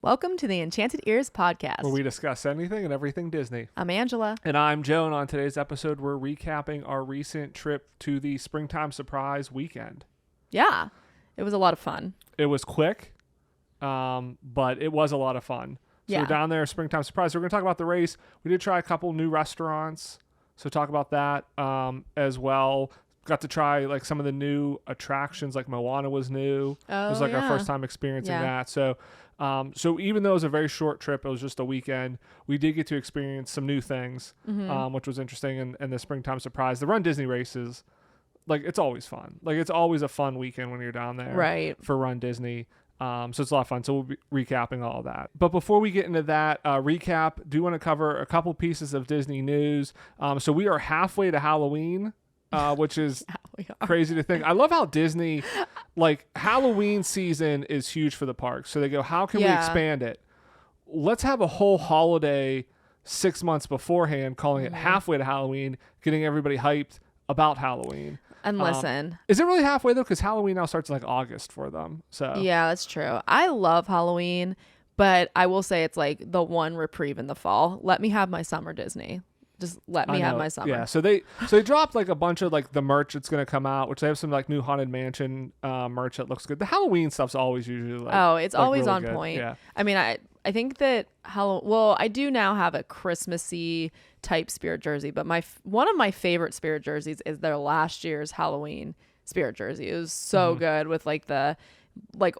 Welcome to the Enchanted Ears podcast, where we discuss anything and everything Disney. I'm Angela. And I'm Joe, and on today's episode, we're recapping our recent trip to the Springtime Surprise weekend. Yeah, it was a lot of fun. It was quick, but it was a lot of fun. So we're down there, Springtime Surprise. We're going to talk about the race. We did try a couple new restaurants, so talk about that as well. Got to try like some of the new attractions, like Moana was new. It was like our first time experiencing that. So even though it was a very short trip, it was just a weekend, we did get to experience some new things, which was interesting. And the Springtime Surprise, the Run Disney races, like it's always fun. Like it's always a fun weekend when you're down there for Run Disney. So it's a lot of fun. So we'll be recapping all of that. But before we get into that recap, do want to cover a couple pieces of Disney news. So we are halfway to Halloween. Which is crazy to think. I love how Disney, like Halloween season is huge for the parks. So they go, how can we expand it? Let's have a whole holiday 6 months beforehand, calling it halfway to Halloween, getting everybody hyped about Halloween. And listen. Is it really halfway though? Because Halloween now starts in like August for them. So yeah, that's true. I love Halloween, but I will say it's like the one reprieve in the fall. Let me have my summer Disney. Just let me have my summer. Yeah, so they dropped like a bunch of like the merch that's going to come out, which they have some like new Haunted Mansion merch that looks good. The Halloween stuff's always usually like it's always really on good. point. Yeah. I mean, I think that I do now have a Christmassy type Spirit jersey, but one of my favorite Spirit jerseys is their last year's Halloween Spirit jersey. It was so good with like the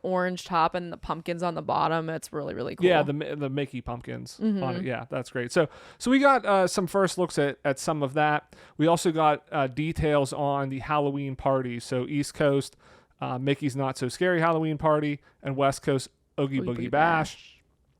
orange top and the pumpkins on the bottom. It's really, really cool. Yeah, the Mickey pumpkins on it. Yeah, that's great. So we got some first looks at some of that. We also got details on the Halloween party. So East Coast, Mickey's Not So Scary Halloween Party, and West Coast Oogie Boogie Bash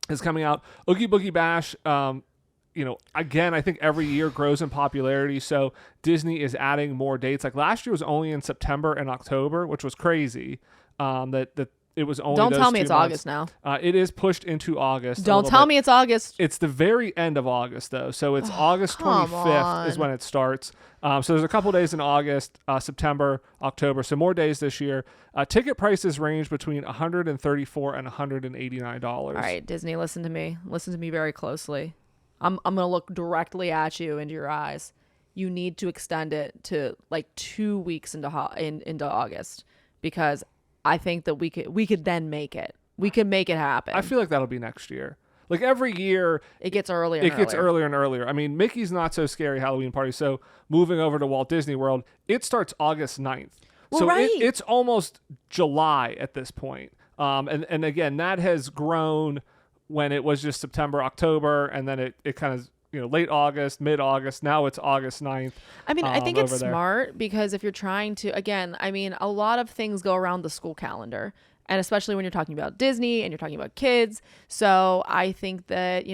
is coming out. Oogie Boogie Bash, again, I think every year grows in popularity. So Disney is adding more dates. Like last year was only in September and October, which was crazy. That it was only Don't those tell me 2 it's months. August now. It is pushed into August. Don't tell me it's August. It's the very end of August though, so it's August 25th is when it starts. So there's a couple days in August, September, October, so more days this year. Ticket prices range between $134 and $189. All right, Disney, listen to me. Listen to me very closely. I'm gonna look directly at you into your eyes. You need to extend it to like 2 weeks into August, because I think that we could then make it. We could make it happen. I feel like that'll be next year. Like every year, it gets earlier. It gets earlier and earlier. I mean, Mickey's Not So Scary Halloween Party. So moving over to Walt Disney World, it starts August 9th. Well, so right. It's almost July at this point. And again, that has grown when it was just September, October, and then it kind of late August, mid-August. Now it's August 9th. I mean, I think it's smart because if you're trying to, again, I mean, a lot of things go around the school calendar, and especially when you're talking about Disney and you're talking about kids. So I think that,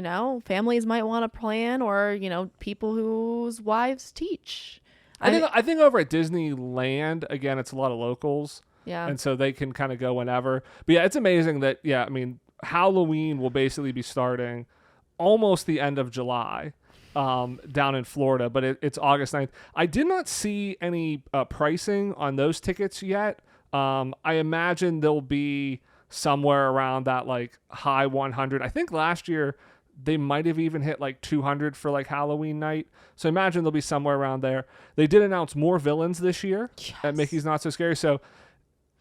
families might want to plan, or, people whose wives teach. I think over at Disneyland, again, it's a lot of locals. Yeah. And so they can kind of go whenever. But yeah, it's amazing that, I mean, Halloween will basically be starting almost the end of July down in Florida, but it's August 9th. I did not see any pricing on those tickets yet. I imagine they'll be somewhere around that like high 100. I think last year they might have even hit like 200 for like Halloween night. So I imagine they'll be somewhere around there. They did announce more villains this year at Mickey's Not So Scary. So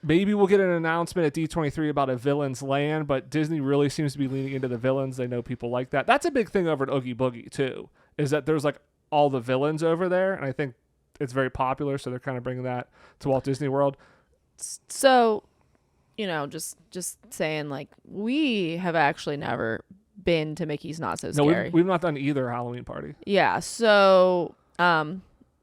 maybe we'll get an announcement at D23 about a villain's land, but Disney really seems to be leaning into the villains. They know people like that. That's a big thing over at Oogie Boogie too, is that there's like all the villains over there, and I think it's very popular, so they're kind of bringing that to Walt Disney World. So, just saying, like, we have actually never been to Mickey's Not So Scary. No, we've not done either Halloween party. Yeah, so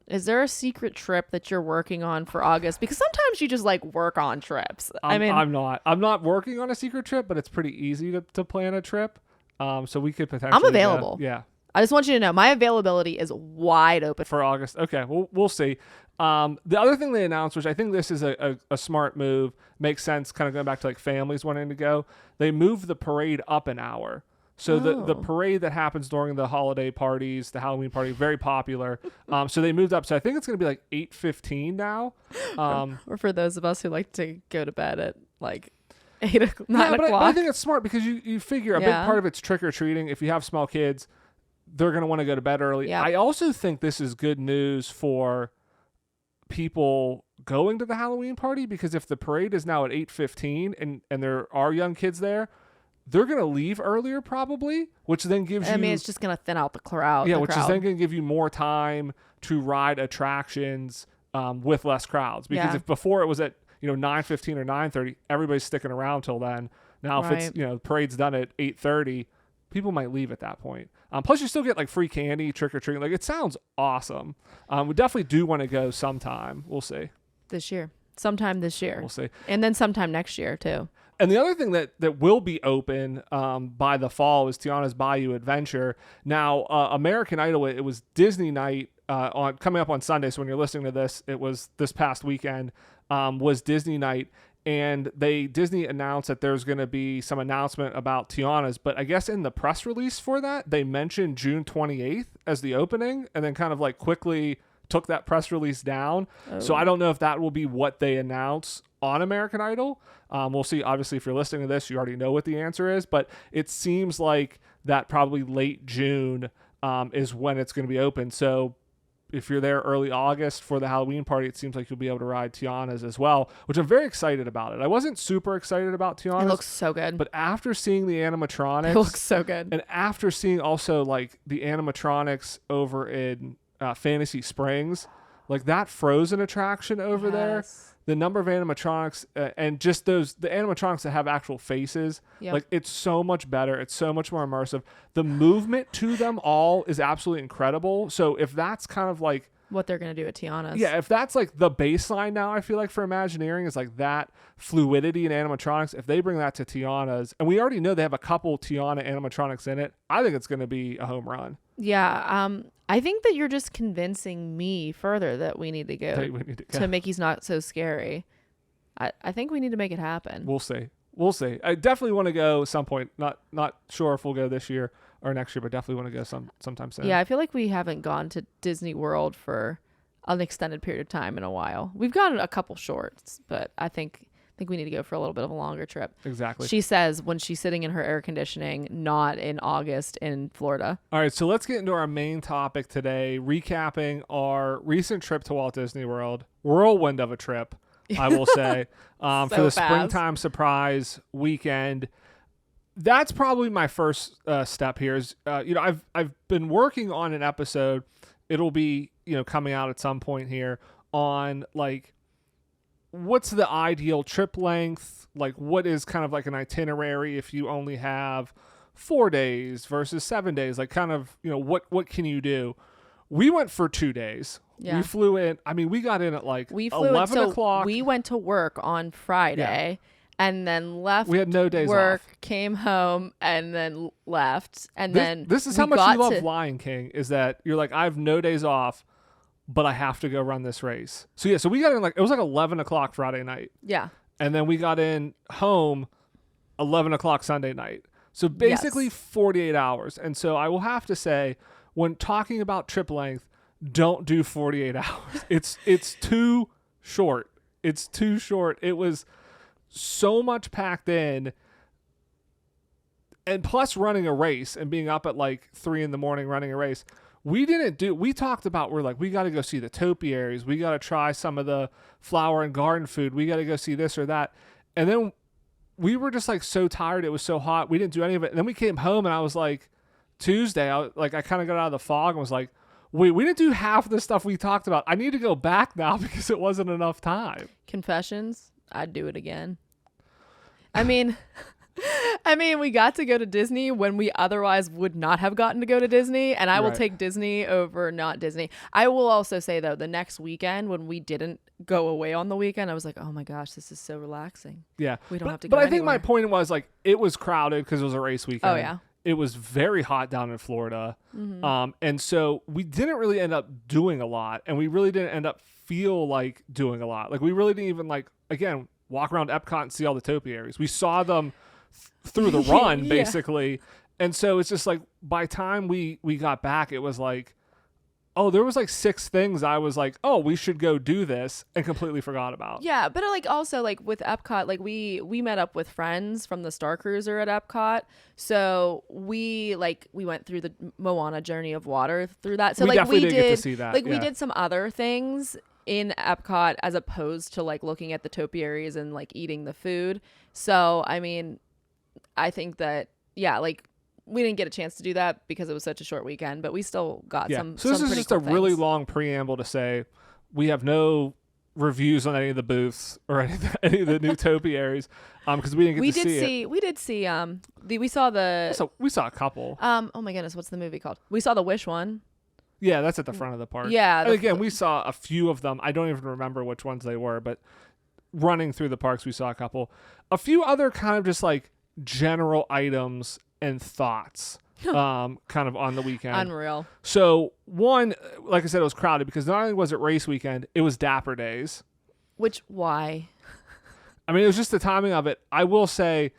is there a secret trip that you're working on for August? Because sometimes you just like work on trips. I'm not working on a secret trip, but it's pretty easy to plan a trip. So we could potentially. I'm available. Yeah. I just want you to know my availability is wide open for August. Okay, we'll see. The other thing they announced, which I think this is a smart move, makes sense, kind of going back to like families wanting to go. They moved the parade up an hour. So the parade that happens during the holiday parties, the Halloween party, very popular. So they moved up. So I think it's going to be like 8:15 now. Or for those of us who like to go to bed at like 9 but o'clock. I think it's smart because you figure a big Yeah. part of it's trick-or-treating. If you have small kids, they're going to want to go to bed early. Yeah. I also think this is good news for people going to the Halloween party, because if the parade is now at 8:15 and there are young kids there, they're going to leave earlier probably, which then gives you... I mean, it's just going to thin out the crowd. Yeah, which is then going to give you more time to ride attractions with less crowds. Because if before it was at 9:15 or 9:30, everybody's sticking around till then. Now if it's the parade's done at 8:30, people might leave at that point. Plus you still get like free candy, trick or treating. Like, it sounds awesome. We definitely do want to go sometime. We'll see. Sometime this year. We'll see. And then sometime next year too. And the other thing that will be open by the fall is Tiana's Bayou Adventure. Now, American Idol, it was Disney night coming up on Sunday. So when you're listening to this, it was this past weekend, was Disney night. And Disney announced that there's going to be some announcement about Tiana's. But I guess in the press release for that, they mentioned June 28th as the opening, and then kind of like quickly took that press release down. So I don't know if that will be what they announce on American Idol. We'll see. Obviously, if you're listening to this, you already know what the answer is, but it seems like that probably late June is when it's going to be open. So if you're there early August for the Halloween party, it seems like you'll be able to ride Tiana's as well, which I'm very excited about it. I wasn't super excited about Tiana's. It looks so good. But after seeing the animatronics, it looks so good. And after seeing also like the animatronics over in Fantasy Springs, like that Frozen attraction over there, the number of animatronics and just the animatronics that have actual faces, like it's so much better. It's so much more immersive. The movement to them all is absolutely incredible. So if that's kind of like what they're going to do at Tiana's. Yeah, if that's like the baseline now, I feel like for Imagineering is like that fluidity in animatronics. If they bring that to Tiana's, and we already know they have a couple Tiana animatronics in it, I think it's going to be a home run. Yeah, I think that you're just convincing me further that we need to go to Mickey's Not So Scary. I think we need to make it happen. We'll see. I definitely want to go some point. Not sure if we'll go this year or next year, but definitely want to go sometime soon. Yeah, I feel like we haven't gone to Disney World for an extended period of time in a while. We've gone a couple shorts, but I think we need to go for a little bit of a longer trip. Exactly. She says when she's sitting in her air conditioning, not in August in Florida. All right, so let's get into our main topic today, recapping our recent trip to Walt Disney World. Whirlwind of a trip, I will say, for the springtime surprise weekend. That's probably my first step here is, I've been working on an episode. It'll be, coming out at some point here on like, what's the ideal trip length? Like, what is kind of like an itinerary if you only have 4 days versus 7 days? Like, kind of, what can you do? We went for 2 days. Yeah. We flew in. I mean, we got in at like 11 o'clock. We went to work on Friday and then left. We had no days work, off. Came home, and then left. And then this is how much you love Lion King, is that you're like, I have no days off, but I have to go run this race. So we got in it was like 11 o'clock Friday night. Yeah. And then we got in home 11 o'clock Sunday night. So basically 48 hours. And so I will have to say, when talking about trip length, don't do 48 hours. It's too short. It's too short. It was so much packed in. And plus running a race and being up at like 3 a.m. running a race. We talked about, we got to go see the topiaries. We got to try some of the flower and garden food. We got to go see this or that. And then we were just like so tired. It was so hot. We didn't do any of it. And then we came home and I was like, Tuesday, I kind of got out of the fog and was like, wait, we didn't do half the stuff we talked about. I need to go back now because it wasn't enough time. Confessions, I'd do it again. I mean, we got to go to Disney when we otherwise would not have gotten to go to Disney, and I will take Disney over not Disney. I will also say, though, the next weekend when we didn't go away on the weekend, I was like, oh my gosh, this is so relaxing. Yeah. We don't have to go But I think anywhere. my point was, like, it was crowded because it was a race weekend. Oh, yeah. It was very hot down in Florida. Mm-hmm. And so we didn't really end up doing a lot, and we really didn't end up feel like doing a lot. Like, we really didn't even, like, again, walk around Epcot and see all the topiaries. We saw them through the run, basically. And so it's just like, by the time we got back, it was like, oh, there was like 6 things I was like, oh, we should go do this, and completely forgot about. Yeah, but like also like with Epcot, like we met up with friends from the Star Cruiser at Epcot, so we went through the Moana Journey of Water through that. So we like definitely we did get to see that. like yeah. we did some other things in Epcot as opposed to like looking at the topiaries and like eating the food. So I mean, I think that like we didn't get a chance to do that because it was such a short weekend, but we still got some. So this some is pretty just cool a really things. long preamble to say we have no reviews on any of the booths or any of the new topiaries because we didn't get to see it. We did see we saw the So we saw a couple. oh my goodness, what's the movie called? We saw the Wish one. Yeah, that's at the front of the park. Yeah. And again, we saw a few of them. I don't even remember which ones they were, but running through the parks, we saw a couple. A few other kind of just like general items and thoughts kind of on the weekend. Unreal. So one, like I said, it was crowded because not only was it race weekend, it was Dapper Days. Why? I mean, it was just the timing of it. I will say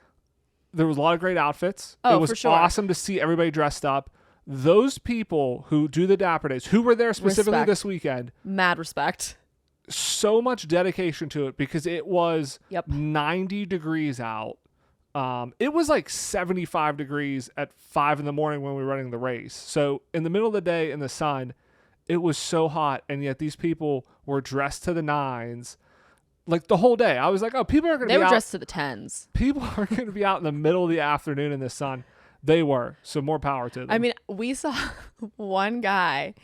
there was a lot of great outfits. Oh, it was for sure. awesome to see everybody dressed up. Those people who do the Dapper Days, who were there specifically Respect. this weekend, Mad respect. so much dedication to it because it was Yep. 90 degrees out. It was like 75 degrees at 5 a.m. when we were running the race. So in the middle of the day in the sun, it was so hot, and yet these people were dressed to the nines like the whole day. I was like, oh, people are going to be out. They were dressed to the tens. People are going to be out in the middle of the afternoon in the sun. They were. So more power to them. I mean, we saw one guy.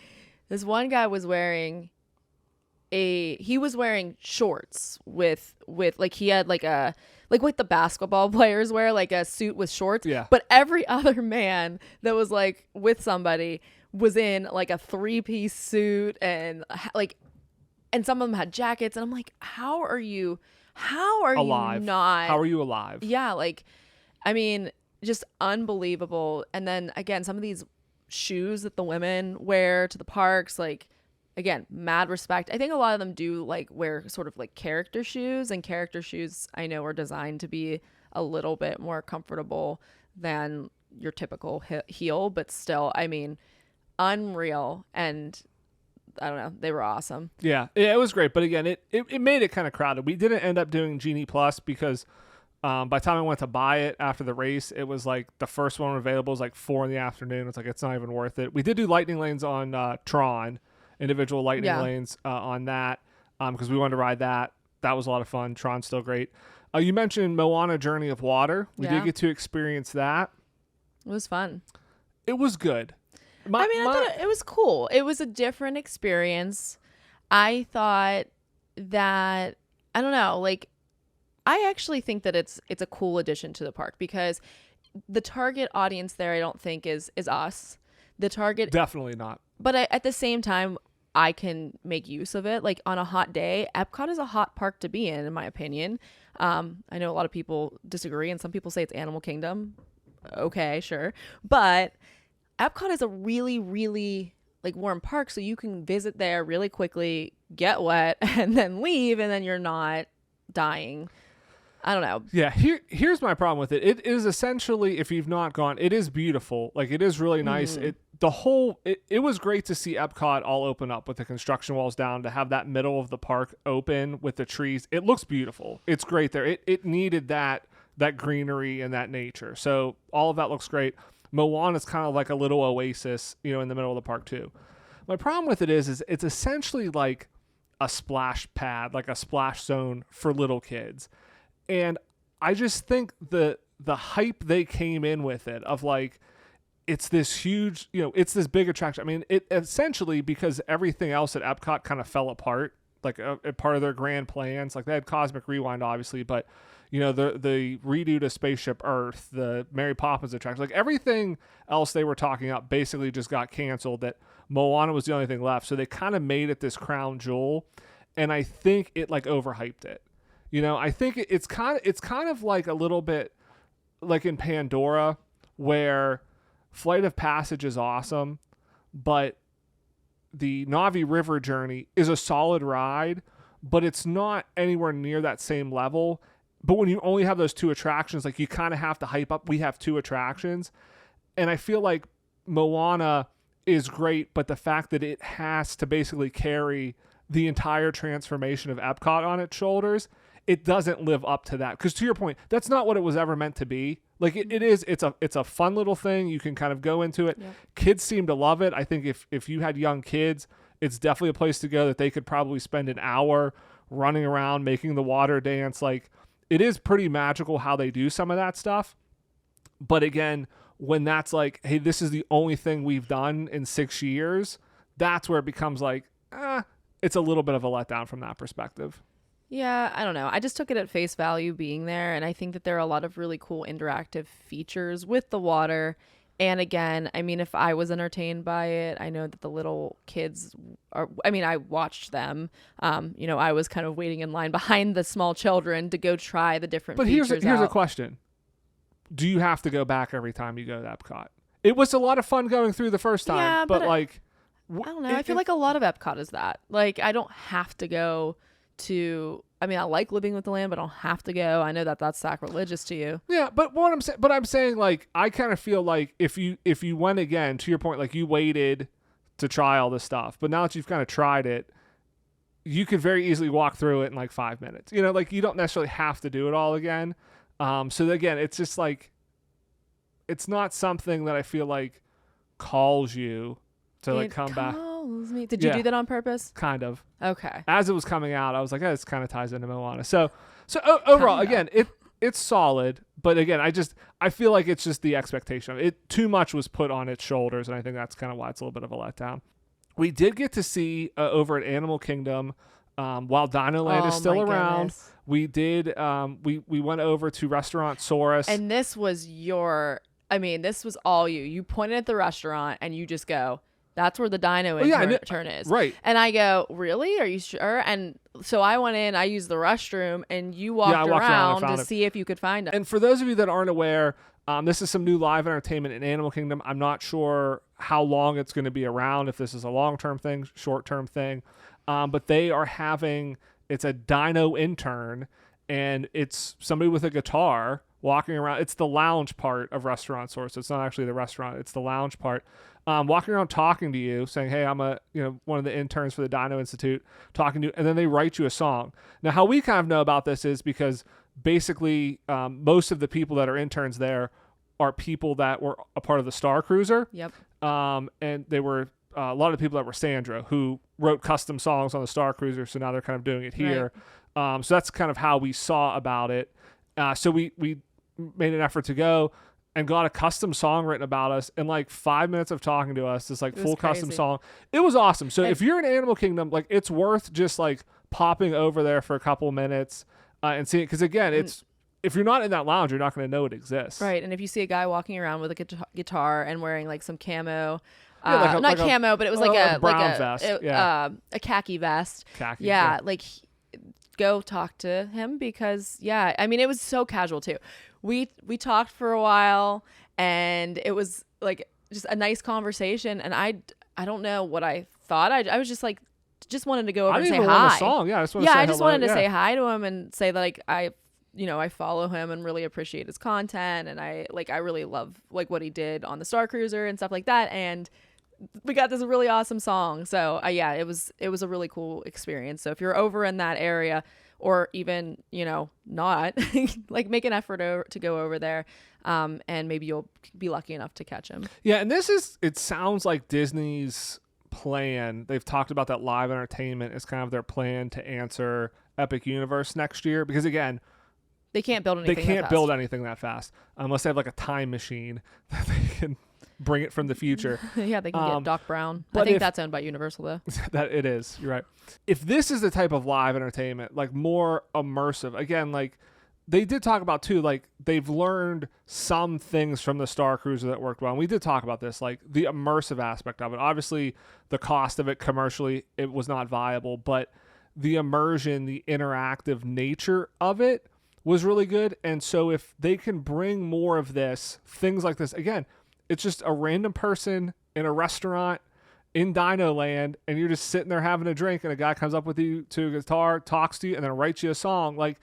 This one guy was wearing shorts with like he had like a like what the basketball players wear, like a suit with shorts. Yeah. But every other man that was like with somebody was in like a 3-piece suit and like, and some of them had jackets, and I'm like, how are you alive? not? How are you alive? Yeah, like, I mean, just unbelievable. And then again, some of these shoes that the women wear to the parks, like, again, mad respect. I think a lot of them do like wear sort of like character shoes, and character shoes I know are designed to be a little bit more comfortable than your typical heel, but still, I mean, unreal. And I don't know, they were awesome. Yeah, it was great. But again, it made it kind of crowded. We didn't end up doing Genie Plus because by the time I went to buy it after the race, it was like the first one available was like 4 p.m. It's like, it's not even worth it. We did do lightning lanes on Tron, individual lightning lanes on that because we wanted to ride that. That was a lot of fun. Tron's still great. You mentioned Moana Journey of Water. We did get to experience that. It was fun. It was good. I thought it was cool. It was a different experience. I thought that, I don't know, like, I actually think that it's a cool addition to the park because the target audience there, I don't think is us. The target, definitely not. But at the same time, I can make use of it. Like on a hot day, Epcot is a hot park to be in my opinion. I know a lot of people disagree, and some people say it's Animal Kingdom. Okay, sure, but Epcot is a really, really like warm park, so you can visit there really quickly, get wet, and then leave, and then you're not dying. I don't know. Yeah, here's my problem with it. It is essentially, if you've not gone, it is beautiful. Like, it is really nice. It was great to see Epcot all open up with the construction walls down, to have that middle of the park open with the trees. It looks beautiful. It's great there. It needed that greenery and that nature. So all of that looks great. Moana is kind of like a little oasis, in the middle of the park too. My problem with it is it's essentially like a splash pad, like a splash zone for little kids. And I just think the hype they came in with it of like, it's this huge, it's this big attraction. I mean, it essentially, because everything else at Epcot kind of fell apart, like a part of their grand plans. Like, they had Cosmic Rewind, obviously, but the redo to Spaceship Earth, the Mary Poppins attraction, like everything else they were talking about basically just got canceled. That Moana was the only thing left. So they kind of made it this crown jewel. And I think it like overhyped it. I think it's kind of like a little bit like in Pandora, where Flight of Passage is awesome, but the Na'vi River Journey is a solid ride, but it's not anywhere near that same level. But when you only have those 2 attractions, like, you kind of have to hype up. We have 2 attractions. And I feel like Moana is great, but the fact that it has to basically carry the entire transformation of Epcot on its shoulders, it doesn't live up to that. Because to your point, that's not what it was ever meant to be. Like it's a fun little thing. You can kind of go into it. Yep. Kids seem to love it. I think if you had young kids, it's definitely a place to go that they could probably spend an hour running around, making the water dance. Like, it is pretty magical how they do some of that stuff. But again, when that's like, hey, this is the only thing we've done in 6 years, that's where it becomes like, it's a little bit of a letdown from that perspective. Yeah, I don't know. I just took it at face value being there, and I think that there are a lot of really cool interactive features with the water. And again, I mean, if I was entertained by it, I know that the little kids are, I mean, I watched them. I was kind of waiting in line behind the small children to go try the different features. But here's a question. Do you have to go back every time you go to Epcot? It was a lot of fun going through the first time, yeah, but like, I don't know. I feel like a lot of Epcot is that. Like, I don't have to go to, I mean, I like Living with the Land, but I don't have to go. I know that that's sacrilegious to you. Yeah, but I'm saying like, I kind of feel like if you went again, to your point, like you waited to try all this stuff, but now that you've kind of tried it, you could very easily walk through it in like 5 minutes. You know, like you don't necessarily have to do it all again. So again, it's just like, it's not something that I feel like calls you to like come back. Me. Did you do that on purpose? Kind of. Okay. As it was coming out, I was like, this kind of ties into Moana. So overall, again, it's solid, but again, I feel like it's just the expectation. It too much was put on its shoulders, and I think that's kind of why it's a little bit of a letdown. We did get to see over at Animal Kingdom, while Dino Land is still around. Goodness. We did. We went over to Restaurant Saurus, and this was this was all you. You pointed at the restaurant, and you just go, "That's where the Dino turn is." Right. And I go, "Really? Are you sure?" And so I went in. I used the restroom, and you walked around to see if you could find it. And for those of you that aren't aware, this is some new live entertainment in Animal Kingdom. I'm not sure how long it's going to be around. If this is a long-term thing, short-term thing. But they are it's a dino intern, and it's somebody with a guitar walking around. It's the lounge part of Restaurant Source. It's not actually the restaurant. It's the lounge part. Walking around talking to you, saying, hey, I'm one of the interns for the Dino Institute, talking to you, and then they write you a song. Now, how we kind of know about this is because basically most of the people that are interns there are people that were a part of the Star Cruiser. Yep. And they were a lot of the people that were Sandra, who wrote custom songs on the Star Cruiser, so now they're kind of doing it here. Right. So that's kind of how we saw about it. So we made an effort to go and got a custom song written about us in like 5 minutes of talking to us. This like full custom song. It was awesome. So if you're in Animal Kingdom, like it's worth just like popping over there for a couple minutes and seeing it. Because again, if you're not in that lounge, you're not going to know it exists. Right. And if you see a guy walking around with a guitar and wearing like some camo, camo, but it was like a brown vest. A khaki vest. Like go talk to him because it was so casual too. We talked for a while and it was like just a nice conversation, and I don't know what I thought. I was just like wanted to go over and say hi. I just wanted to say hi to him and say that like I follow him and really appreciate his content, and I really love like what he did on the Star Cruiser and stuff like that, and we got this really awesome song. So it was a really cool experience. So if you're over in that area, or even not, like make an effort to go over there, and maybe you'll be lucky enough to catch him. Yeah, and it sounds like Disney's plan. They've talked about that live entertainment is kind of their plan to answer Epic Universe next year, because again, they can't build anything that fast unless they have like a time machine that they can bring it from the future. Yeah, they can get Doc Brown. I think that's owned by Universal though. That it is. You're right. If this is the type of live entertainment, like more immersive, again, like they did talk about too, like they've learned some things from the Star Cruiser that worked well. And we did talk about this, like the immersive aspect of it. Obviously, the cost of it commercially, it was not viable, but the immersion, the interactive nature of it was really good. And so if they can bring more of this, things like this, again, it's just a random person in a restaurant in Dino Land, and you're just sitting there having a drink, and a guy comes up with you to a guitar, talks to you, and then writes you a song. Like,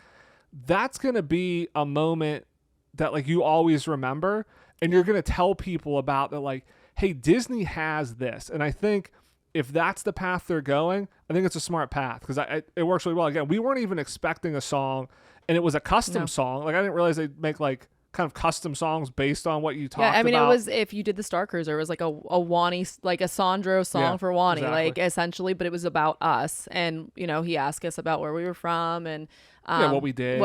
that's going to be a moment that, like, you always remember, and you're going to tell people about that, like, hey, Disney has this. And I think if that's the path they're going, I think it's a smart path because it works really well. Again, we weren't even expecting a song, and it was a custom song. Like I didn't realize they'd make like kind of custom songs based on what you talked about. Yeah, I mean, it was, if you did the Star Cruiser, it was like a Wani, like a Sandro song for Wani, exactly. like essentially, but it was about us. And, you know, he asked us about where we were from and what we did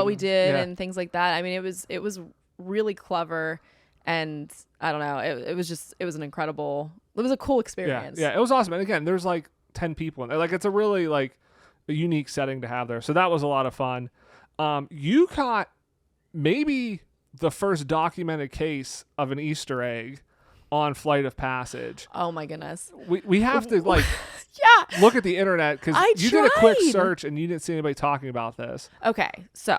and things like that. I mean, it was really clever, and I don't know, it was a cool experience. Yeah, it was awesome. And again, there's like 10 people in there. Like it's a really like a unique setting to have there. So that was a lot of fun. You caught maybe the first documented case of an Easter egg on Flight of Passage. Oh my goodness. We have to like look at the internet because you did a quick search and you didn't see anybody talking about this. Okay, so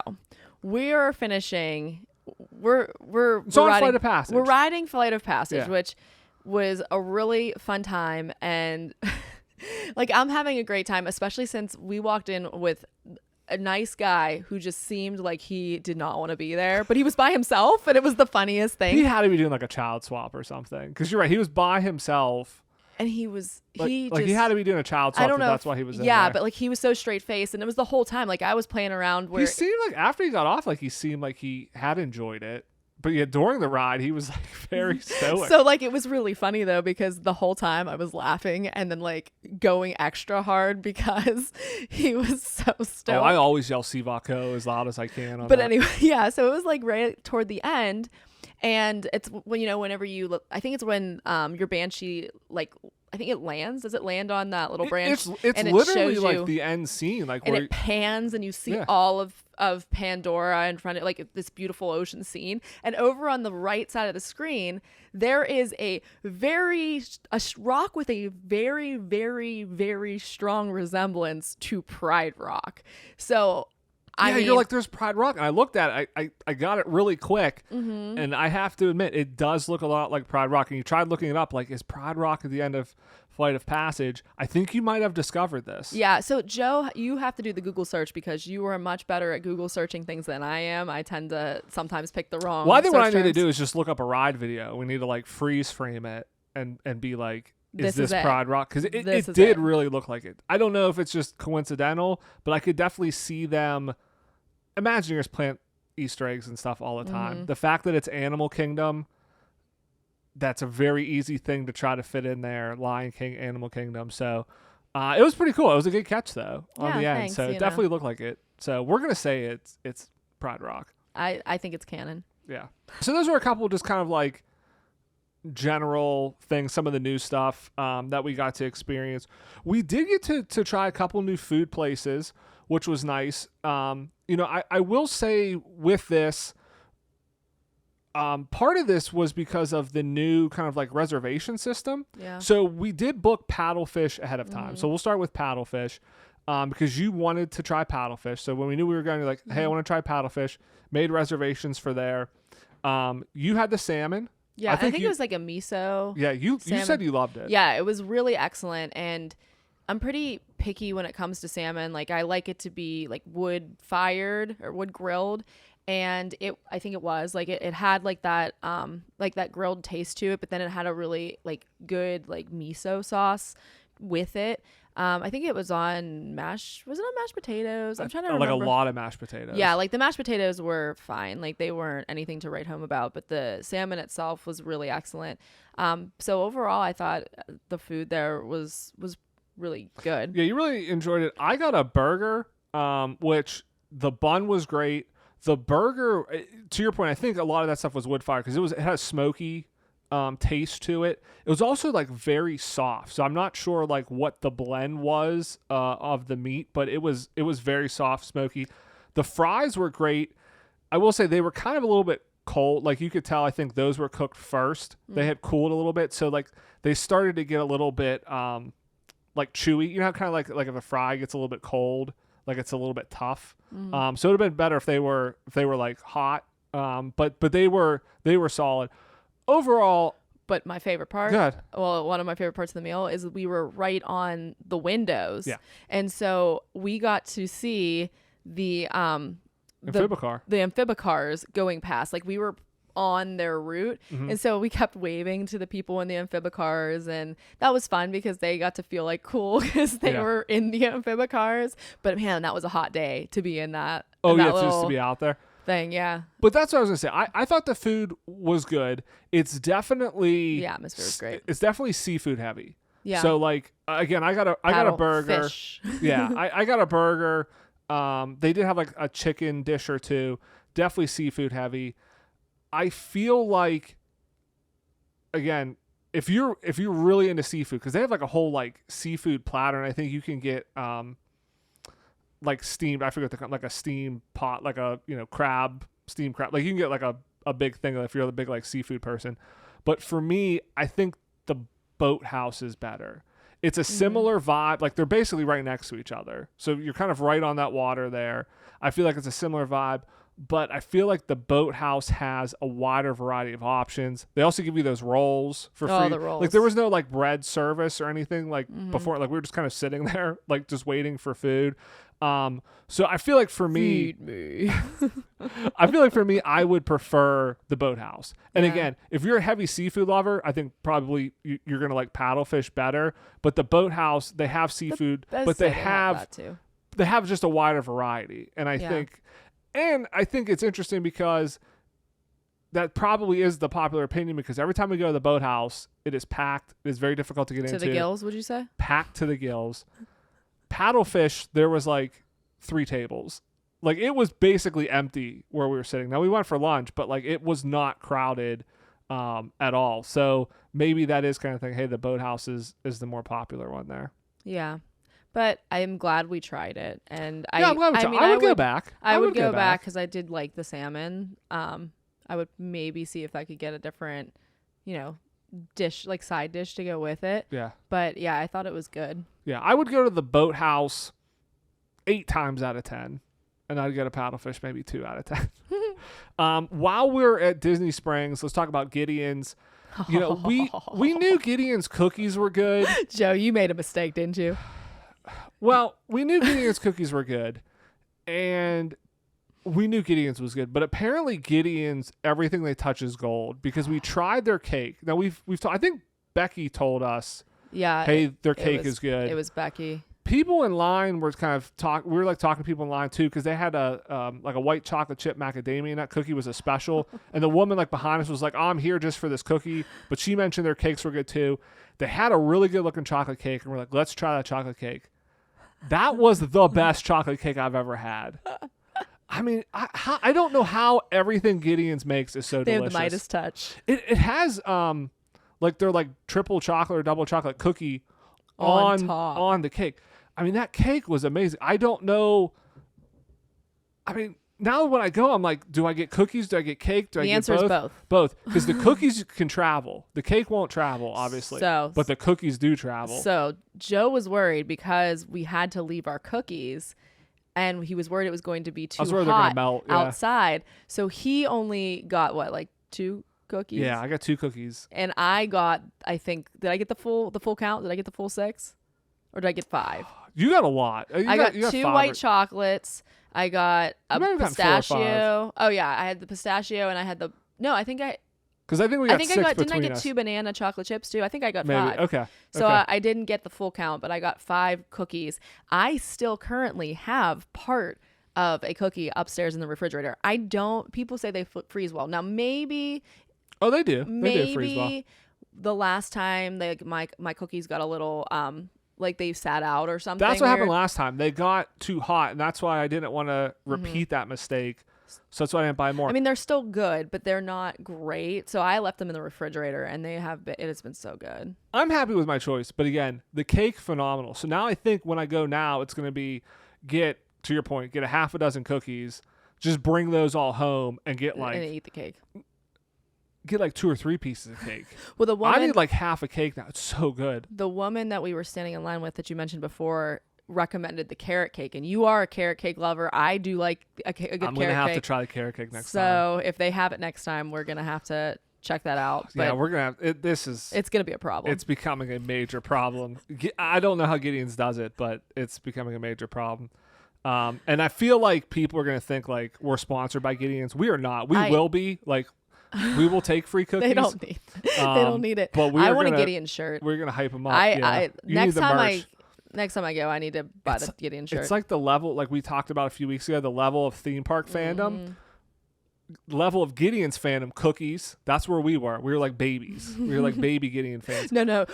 we're finishing. We're on riding, Flight of Passage. We're riding Flight of Passage, which was a really fun time, and like I'm having a great time, especially since we walked in with a nice guy who just seemed like he did not want to be there, but he was by himself, and it was the funniest thing. He had to be doing like a child swap or something, because you're right, he was by himself, and he had to be doing a child swap. I don't know. That's why he was in there. But like he was so straight faced, and it was the whole time. Like I was playing around. Where he seemed like after he got off, like he seemed like he had enjoyed it. But yeah, during the ride, he was like very stoic. So like it was really funny though, because the whole time I was laughing and then like going extra hard because he was so stoic. Oh, I always yell Sivako as loud as I can. Anyway, yeah. So it was like right toward the end, and it's when, you know, whenever you look, I think it's when your Banshee, like, I think it lands. Does it land on that little branch? It's and literally shows like the end scene, like and where it pans and you see all of Pandora in front of, like, this beautiful ocean scene. And over on the right side of the screen, there is a rock with a very, very, very strong resemblance to Pride Rock. So I mean, you're like, there's Pride Rock, and I looked at it. I got it really quick, and I have to admit, it does look a lot like Pride Rock. And you tried looking it up, like, is Pride Rock at the end of Flight of Passage? I think you might have discovered this. Yeah. So Joe, you have to do the Google search because you are much better at Google searching things than I am. I tend to sometimes pick the wrong. Well, I think what I need to do is just look up a ride video. We need to like freeze frame it and be like, is this Pride Rock? Because it did really look like it. I don't know if it's just coincidental, but I could definitely see them. Imagineers plant Easter eggs and stuff all the time. The fact that it's Animal Kingdom, that's a very easy thing to try to fit in there. Lion King, Animal Kingdom. So it was pretty cool. It was a good catch though on the end. Thanks, so it definitely looked like it. So we're gonna say it's Pride Rock. I think it's canon. Yeah. So those were a couple just kind of like general things, some of the new stuff that we got to experience. We did get to try a couple new food places, which was nice. You know, I will say with this, part of this was because of the new kind of like reservation system. Yeah. So we did book paddlefish ahead of time. So we'll start with paddlefish because you wanted to try paddlefish. So when we knew we were going, you're like, hey, I want to try paddlefish. Made reservations for there. You had the salmon. Yeah, I think it was like a miso. Yeah, you said you loved it. Yeah, it was really excellent, and I'm pretty picky when it comes to salmon. Like I like it to be like wood fired or wood grilled, and I think it was like it had like that grilled taste to it, but then it had a really like good like miso sauce with it. I think it was on mashed potatoes? I'm trying to remember. Like a lot of mashed potatoes. Yeah, like the mashed potatoes were fine. Like they weren't anything to write home about, but the salmon itself was really excellent. So overall, I thought the food there was really good. Yeah, you really enjoyed it. I got a burger, which the bun was great. The burger, to your point, I think a lot of that stuff was wood fired because it had a smoky taste to it. It was also like very soft, so I'm not sure like what the blend was of the meat, but it was very soft, smoky. The fries were great. I will say they were kind of a little bit cold. Like you could tell, I think those were cooked first. They had cooled a little bit, so like they started to get a little bit like chewy. You know, kind of like if a fry gets a little bit cold, like it's a little bit tough. So it would have been better if they were like hot. But they were solid. Overall, but my favorite part, one of my favorite parts of the meal is we were right on the windows. Yeah. And so we got to see the amphibicars going past. Like we were on their route. And so we kept waving to the people in the amphibicars, and that was fun because they got to feel like cool because they were in the amphibicars. But man, that was a hot day to be in that. Oh yeah, just to be out there. Thing, yeah. But that's what I was gonna say. I thought the food was good. It's definitely the atmosphere was great. It's definitely seafood heavy. Yeah. So like again, I got a burger. Fish. Yeah, I got a burger. They did have like a chicken dish or two. Definitely seafood heavy. I feel like, again, if you're really into seafood, because they have like a whole like seafood platter, and I think you can get like steamed. I forget like a steamed pot, like a crab, steamed crab. Like you can get like a big thing if you're the big like seafood person. But for me, I think the Boathouse is better. It's a similar vibe. Like they're basically right next to each other, so you're kind of right on that water there. I feel like it's a similar vibe. But I feel like the Boathouse has a wider variety of options. They also give you those rolls for free. The rolls. Like there was no like bread service or anything like before. Like we were just kind of sitting there, like just waiting for food. So I feel like for me, Feed me. I feel like for me, I would prefer the Boathouse. And again, if you're a heavy seafood lover, I think probably you're gonna like paddlefish better. But the Boathouse, they have seafood, but they have just a wider variety. And I think. And I think it's interesting because that probably is the popular opinion, because every time we go to the Boathouse, it is packed. It is very difficult to get into. To the gills, would you say? Packed to the gills. Paddlefish, there was like 3 tables. Like it was basically empty where we were sitting. Now we went for lunch, but like it was not crowded at all. So maybe that is kind of thing. Hey, the Boathouse is the more popular one there. Yeah. But I'm glad we tried it, and I'm glad we tried. I would go back. I would go back because I did like the salmon. I would maybe see if I could get a different, dish, like side dish to go with it. Yeah. But yeah, I thought it was good. Yeah, I would go to the Boathouse 8 times out of 10, and I'd get a paddlefish maybe 2 out of 10. While we're at Disney Springs, let's talk about Gideon's. We knew Gideon's cookies were good. Joe, you made a mistake, didn't you? Well, we knew Gideon's cookies were good, and we knew Gideon's was good, but apparently Gideon's, everything they touch is gold, because we tried their cake. Now we've I think Becky told us, hey, their cake is good. It was Becky. People in line were kind of we were like talking to people in line too, because they had a like a white chocolate chip macadamia, and that cookie was a special. And the woman like behind us was like, "Oh, I'm here just for this cookie," but she mentioned their cakes were good too. They had a really good looking chocolate cake, and we're like, "Let's try that chocolate cake." That was the best chocolate cake I've ever had. I mean, I don't know how everything Gideon's makes is so delicious. They have the Midas touch. It has like their like triple chocolate or double chocolate cookie on the cake. I mean, that cake was amazing. I don't know. I mean, now when I go, I'm like, do I get cookies? Do I get cake? The answer is both. Both. Because the cookies can travel. The cake won't travel, obviously. But the cookies do travel. So Joe was worried because we had to leave our cookies, and he was worried it was going to be too hot outside. So he only got like 2 cookies? Yeah, I got 2 cookies. And I got, I think, did I get the full count? Did I get the full 6? Or did I get 5? You got a lot. I got 2 white chocolates. I got a pistachio. Oh yeah, I had the pistachio, and I had I think I didn't I get 2 banana chocolate chips too? I think I got 5. Okay. So I didn't get the full count, but I got 5 cookies. I still currently have part of a cookie upstairs in the refrigerator. People say they freeze well. Now maybe. Oh, they do. They do freeze well. The last time my cookies got a little like they sat out or something. That's what happened last time. They got too hot, and that's why I didn't want to repeat that mistake. So that's why I didn't buy more. I mean, they're still good, but they're not great. So I left them in the refrigerator, and it has been so good. I'm happy with my choice, but again, the cake, phenomenal. So now I think when I go now, it's going to be to your point, get a half a dozen cookies, just bring those all home and and eat the cake. Get like 2 or 3 pieces of cake. Well, I need like half a cake now. It's so good. The woman that we were standing in line with that you mentioned before recommended the carrot cake, and you are a carrot cake lover. I do like a good carrot cake. I'm gonna have to try the carrot cake next time. So if they have it next time, we're gonna have to check that out. But yeah, we're gonna have it. It's gonna be a problem. It's becoming a major problem. I don't know how Gideon's does it, but it's becoming a major problem. And I feel like people are gonna think like we're sponsored by Gideon's. We are not. We will be. Like We will take free cookies. They don't need. They don't need it. But I want a Gideon shirt. We're gonna hype them up. Next time I go, I need to buy the Gideon shirt. It's like the level, like we talked about a few weeks ago, the level of theme park fandom. Level of Gideon's fandom, cookies. That's where we were. We were like babies. We were like baby Gideon fans. No.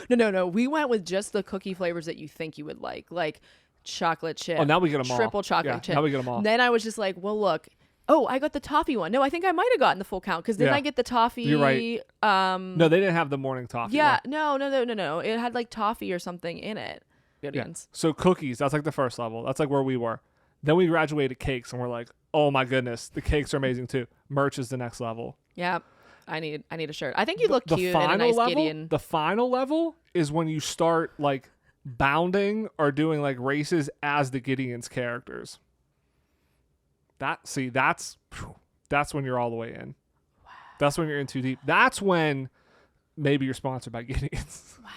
We went with just the cookie flavors that you think you would like chocolate chip. Oh, now we get them all. Triple chocolate chip. Now we get them all. Then I was just like, well, look. Oh, I got the toffee one. No, I think I might have gotten the full count because then I get the toffee. You're right. No, they didn't have the morning toffee. Yeah, one. No. It had like toffee or something in it. Gideon's. Yeah. So cookies, that's like the first level. That's like where we were. Then we graduated cakes, and we're like, oh my goodness, the cakes are amazing too. Merch is the next level. Yeah, I need a shirt. I think you look cute in a nice Gideon. The final level is when you start like bounding or doing like races as the Gideon's characters. That's when you're all the way in. Wow. That's when you're in too deep. That's when maybe you're sponsored by Gideon's. Wow.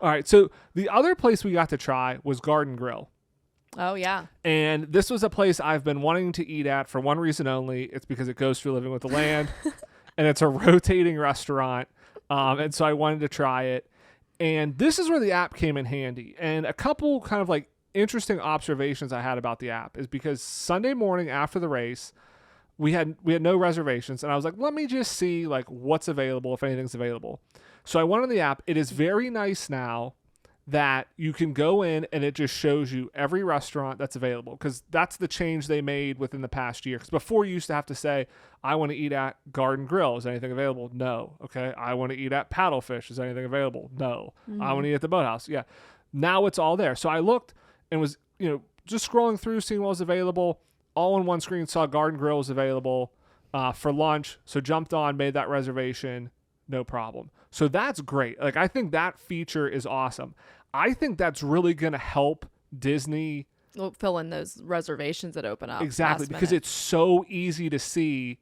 All right. So the other place we got to try was Garden Grill. Oh, yeah. And this was a place I've been wanting to eat at for one reason only. It's because it goes through Living with the Land. And it's a rotating restaurant. And so I wanted to try it. And this is where the app came in handy. And a couple kind of like interesting observations I had about the app is because Sunday morning after the race, we had no reservations, and I was like, let me just see like what's available, if anything's available. So I went on the app. It is very nice now that you can go in and it just shows you every restaurant that's available, because that's the change they made within the past year. Because before you used to have to say, I want to eat at Garden Grill. Is anything available? No. Okay. I want to eat at Paddlefish. Is anything available? No. I want to eat at the Boathouse. Yeah. Now it's all there. So I looked and was, just scrolling through, seeing what was available. All on one screen, saw Garden Grill was available for lunch. So jumped on, made that reservation, no problem. So that's great. Like, I think that feature is awesome. I think that's really going to help Disney fill in those reservations that open up. Exactly, because it's so easy to see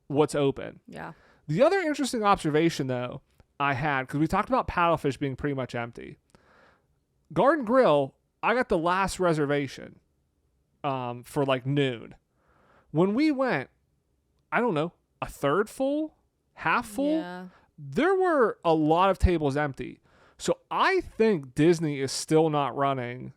what's open. Yeah. The other interesting observation, though, I had, because we talked about Paddlefish being pretty much empty. Garden Grill, I got the last reservation for like noon. When we went, I don't know, a third full, half full. Yeah. There were a lot of tables empty. So I think Disney is still not running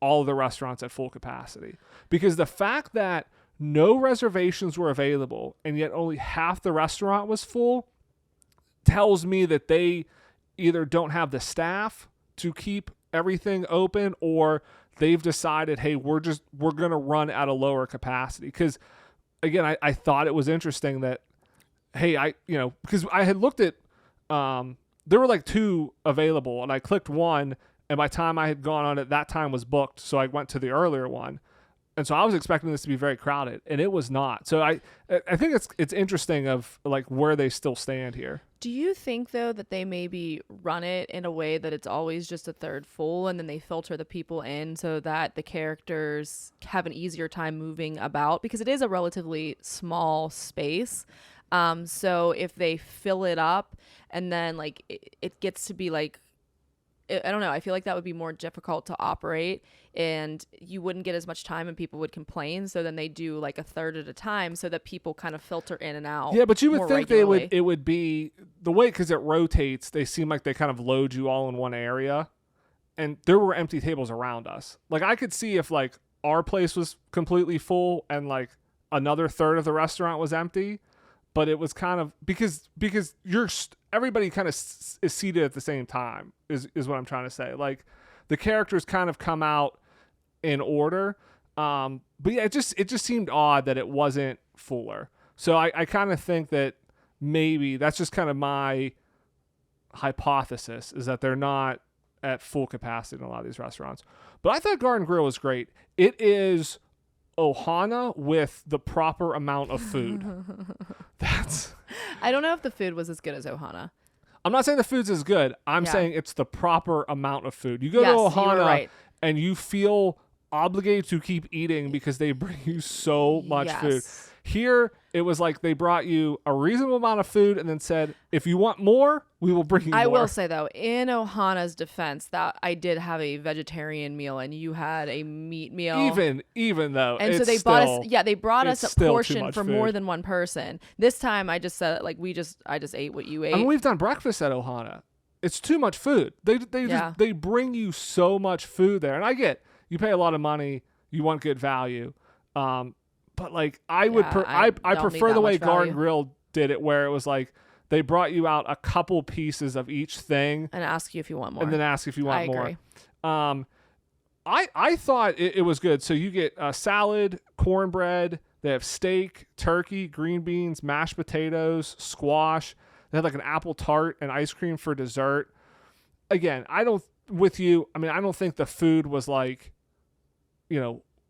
all of the restaurants at full capacity, because the fact that no reservations were available and yet only half the restaurant was full tells me that they either don't have the staff to keep everything open, or they've decided, hey, we're going to run at a lower capacity. Because again, I thought it was interesting that, hey, because I had looked at, there were like 2 available, and I clicked one, and by the time I had gone on it, that time was booked. So I went to the earlier one. And so I was expecting this to be very crowded, and it was not. So I think it's interesting of like where they still stand here. Do you think, though, that they maybe run it in a way that it's always just a third full, and then they filter the people in so that the characters have an easier time moving about? Because it is a relatively small space. So if they fill it up and then like it gets to be like, I don't know, I feel like that would be more difficult to operate, and you wouldn't get as much time and people would complain. So then they do like a third at a time so that people kind of filter in and out. Yeah, but you would think regularly. it would be the way, because it rotates. They seem like they kind of load you all in one area, and there were empty tables around us. Like, I could see if like our place was completely full and like another third of the restaurant was empty. But it was kind of because everybody kind of is seated at the same time is what I'm trying to say. Like, the characters kind of come out in order. But yeah, it just seemed odd that it wasn't fuller. So I kind of think that maybe that's just kind of my hypothesis, is that they're not at full capacity in a lot of these restaurants. But I thought Garden Grill was great. It is Ohana with the proper amount of food. I don't know if the food was as good as Ohana. I'm not saying the food's as good. I'm saying it's the proper amount of food. You go to Ohana and you feel obligated to keep eating because they bring you so much food. Here, it was like they brought you a reasonable amount of food and then said, if you want more, we will bring you more. I will say, though, in Ohana's defense, that I did have a vegetarian meal and you had a meat meal. Even though. And so they brought us a portion for more than one person. This time I just said, like, I just ate what you ate. I mean, we've done breakfast at Ohana. It's too much food. They bring you so much food there. And I get, you pay a lot of money, you want good value. But like I prefer the way Garden Grill did it, where it was like they brought you out a couple pieces of each thing and ask you if you want more. And then ask if you want more. Agree. I thought it was good. So you get salad, cornbread. They have steak, turkey, green beans, mashed potatoes, squash. They had like an apple tart and ice cream for dessert. Again, I don't think the food was like,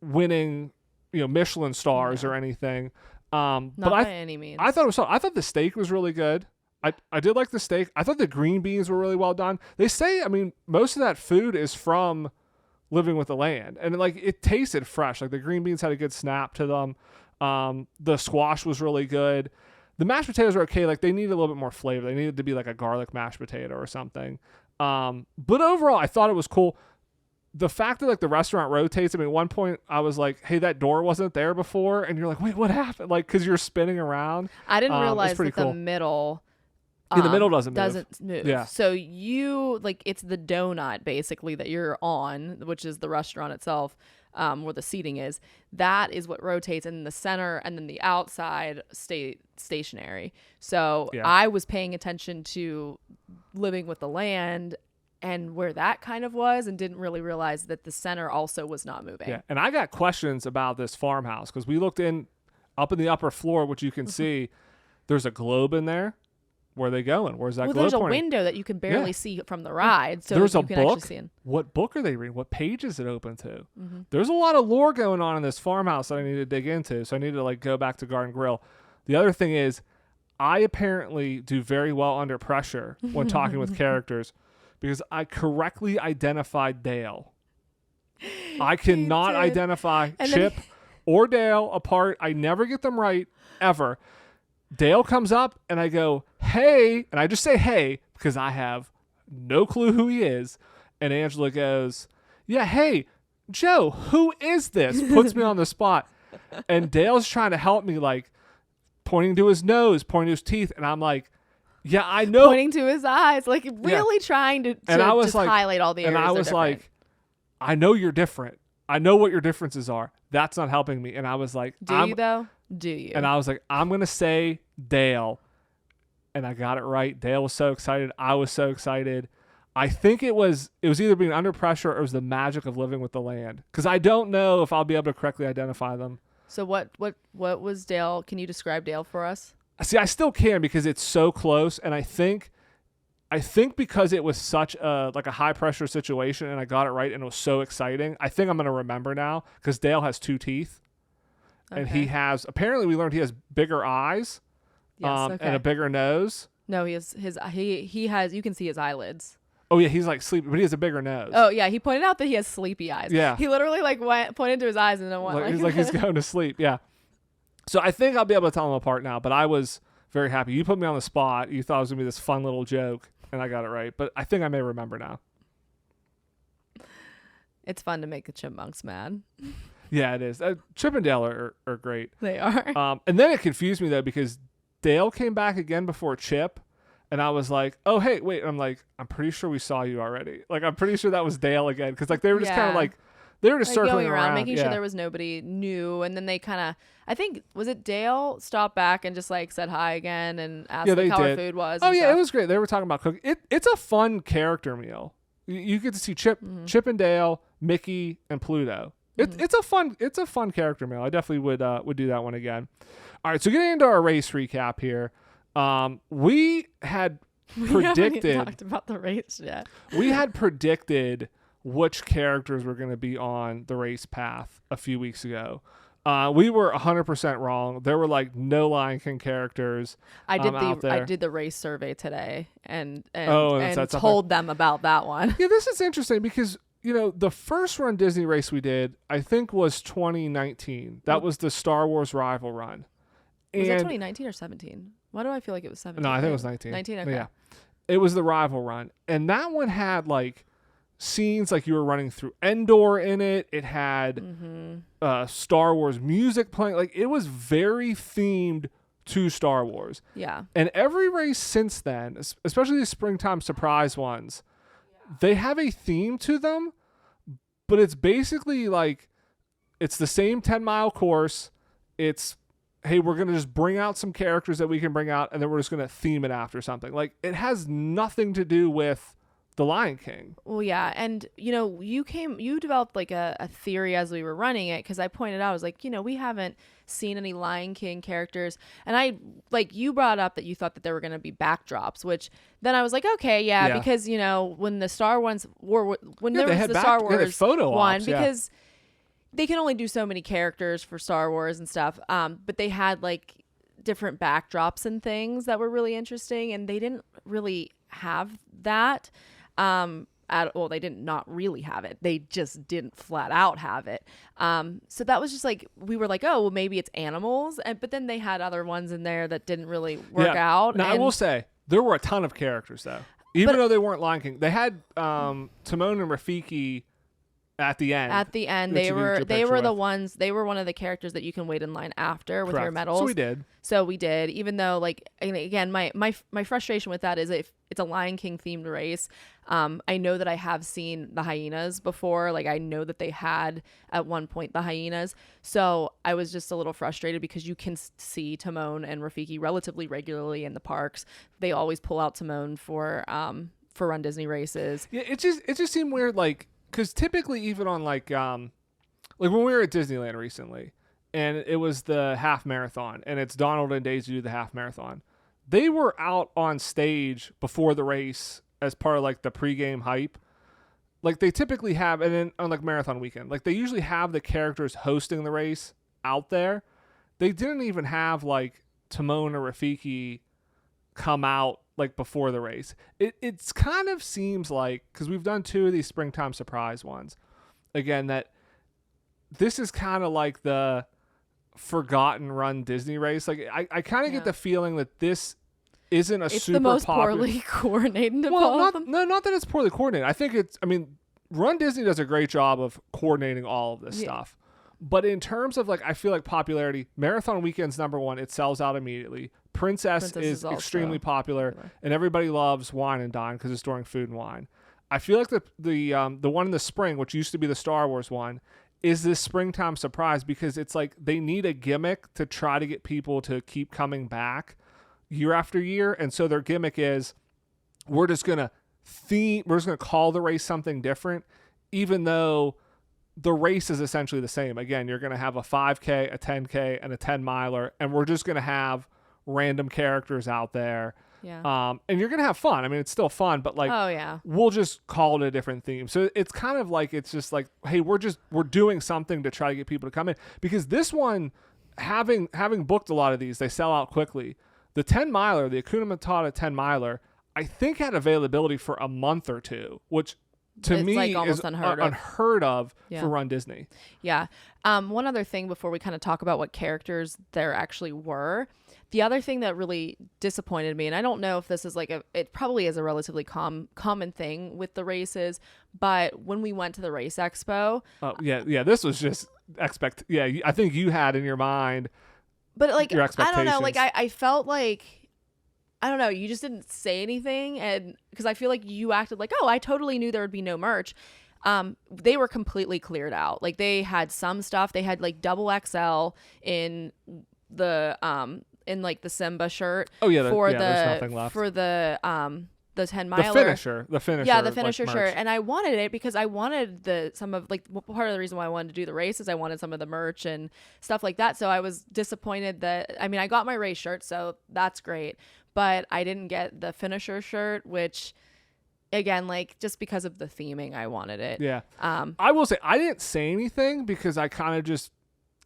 winning, Michelin stars or anything. Not but by any means. I thought the steak was really good. I did like the steak. I thought the green beans were really well done. They say, most of that food is from Living with the Land, and like it tasted fresh. Like the green beans had a good snap to them. The squash was really good. The mashed potatoes are okay. Like they needed a little bit more flavor. They needed to be like a garlic mashed potato or something. But overall, I thought it was cool. The fact that like the restaurant rotates. At one point I was like, hey, that door wasn't there before. And you're like, wait, what happened? Like, cause you're spinning around. I didn't realize that cool. the middle, the middle doesn't move. Yeah. So it's the donut basically that you're on, which is the restaurant itself, where the seating is. That is what rotates, and the center and then the outside stay stationary. So I was paying attention to Living with the Land and where that kind of was, and didn't really realize that the center also was not moving. Yeah, and I got questions about this farmhouse because we looked up in the upper floor, which you can see. There's a globe in there. Where are they going? Where's that globe there's a pointing? window that you can barely see from the ride. So there's you a can book. Actually see in. What book are they reading? What page is it open to? Mm-hmm. There's a lot of lore going on in this farmhouse that I need to dig into. So I need to like go back to Garden Grill. The other thing is, I apparently do very well under pressure when talking with characters because I correctly identified Dale. I cannot identify Chip or Dale apart. I never get them right, ever. Dale comes up and I go, hey, and I just say hey because I have no clue who he is. And Angela goes, yeah, hey, Joe, who is this? Puts me on the spot. And Dale's trying to help me, like pointing to his nose, pointing to his teeth. And I'm like, yeah, I know. Pointing to his eyes, like really trying to just highlight all the areas. And I was like, I know you're different. I know what your differences are. That's not helping me. And I was like, Do you though? Do you? And I was like, I'm going to say Dale. And I got it right. Dale was so excited. I was so excited. I think it was either being under pressure or it was the magic of Living with the Land. Because I don't know if I'll be able to correctly identify them. So what was Dale? Can you describe Dale for us? See, I still can because it's so close. And I think because it was such a high pressure situation and I got it right and it was so exciting, I think I'm going to remember now because Dale has 2 teeth. Okay. And he has, apparently we learned he has bigger eyes and a bigger nose. No, he has he has, you can see his eyelids. Oh yeah, he's like sleepy, but he has a bigger nose. Oh yeah, he pointed out that he has sleepy eyes. Yeah. He literally pointed to his eyes and then went he's like he's going to sleep. Yeah. So I think I'll be able to tell them apart now, but I was very happy. You put me on the spot. You thought it was going to be this fun little joke and I got it right, but I think I may remember now. It's fun to make the chipmunks mad. Yeah, it is. Chip and Dale are great. They are. And then it confused me though because Dale came back again before Chip, and I was like, "Oh, hey, wait!" And I'm like, "I'm pretty sure we saw you already. Like, I'm pretty sure that was Dale again." Because like they were just kind of like they were just circling going around, making sure there was nobody new, and then they kind of, I think, was it Dale stopped back and just like said hi again and asked how our food was. Oh yeah, it was great. They were talking about cooking. It's a fun character meal. You get to see Chip and Dale, Mickey, and Pluto. It's a fun character meal. I definitely would do that one again. All right, so getting into our race recap here, we had predicted. We haven't talked about the race yet. We had predicted which characters were going to be on the race path a few weeks ago. We were 100% wrong. There were like no Lion King characters. I did the race survey today and told them about that one. Yeah, this is interesting because the first Run Disney race we did, I think, was 2019. That was the Star Wars Rival Run. Was it 2019 or 17? Why do I feel like it was 17? No, I think it was 19. 19, okay. Yeah. It was the rival run. And that one had like scenes like you were running through Endor in it. It had Star Wars music playing. Like it was very themed to Star Wars. Yeah. And every race since then, especially the springtime surprise ones, they have a theme to them, but it's basically like it's the same 10-mile course. It's, hey, we're going to just bring out some characters that we can bring out, and then we're just going to theme it after something. Like, it has nothing to do with The Lion King. Well, yeah. And, you developed like a theory as we were running it, because I pointed out, I was like, we haven't seen any Lion King characters. And you brought up that you thought that there were going to be backdrops, which then I was like, okay, yeah. Because, when the Star Wars Star Wars photo one, ops, because they can only do so many characters for Star Wars and stuff. But they had like different backdrops and things that were really interesting, and they didn't really have that. They didn't not really have it. They just didn't flat out have it. So that was just like, we were like, oh, well, maybe it's animals. But then they had other ones in there that didn't really work out. Now, I will say, there were a ton of characters, though. Even though they weren't Lion King. They had Timon and Rafiki at the end. At the end, they were one of the characters that you can wait in line after with your medals. So we did, even though, like, again, my frustration with that is if it's a Lion King themed race, I know that I have seen the hyenas before. Like, I know that they had at one point the hyenas. So I was just a little frustrated because you can see Timon and Rafiki relatively regularly in the parks. They always pull out Timon for Run Disney races. Yeah, it just seemed weird, like, because typically even on like when we were at Disneyland recently, and it was the half marathon, and it's Donald and Daisy do the half marathon. They were out on stage before the race as part of like the pregame hype. Like they typically have, and then on like marathon weekend, like they usually have the characters hosting the race out there. They didn't even have like Timon or Rafiki come out like before the race. It's kind of seems like, because we've done 2 of these springtime surprise ones, again, that this is kind of like the forgotten Run Disney race. Like I kind of get the feeling that this isn't it's the most poorly coordinated of all of them. Not that it's poorly coordinated. Run Disney does a great job of coordinating all of this stuff. But in terms of like, I feel like popularity, Marathon Weekend's #1. It sells out immediately. Princess is extremely popular, and everybody loves Wine and Dine because it's during Food and Wine. I feel like the one in the spring, which used to be the Star Wars one, is this springtime surprise because it's like they need a gimmick to try to get people to keep coming back year after year, and so their gimmick is we're just gonna call the race something different, even though the race is essentially the same. Again, you're going to have a 5K, a 10K, and a 10-miler, and we're just going to have random characters out there. Yeah. And you're going to have fun. I mean, it's still fun, but like, we'll just call it a different theme. So it's kind of like, it's just like, hey, we're doing something to try to get people to come in, because this one, having booked a lot of these, they sell out quickly. The 10-miler, the Hakuna Matata 10-miler, I think had availability for a month or 2, which to me like almost is unheard of for Run Disney. Yeah. One other thing before we kind of talk about what characters there actually were. The other thing that really disappointed me, and I don't know if this is like it probably is a relatively common thing with the races, but when we went to the race expo. This was just I think you had in your mind. But like, your expectations. I don't know, like I felt like, I don't know, you just didn't say anything, and because I feel like you acted like, oh, I totally knew there would be no merch. They were completely cleared out. Like they had some stuff. They had like double XL in the like the Simba shirt. Oh yeah, there's nothing left. For the 10-miler. The finisher. Yeah, the finisher like, shirt. merch. And I wanted it because I wanted part of the reason why I wanted to do the race is I wanted some of the merch and stuff like that. So I was disappointed that, I mean, I got my race shirt, so that's great. But I didn't get the finisher shirt, which, again, like, just because of the theming, I wanted it. Yeah. I will say, I didn't say anything because I kind of just,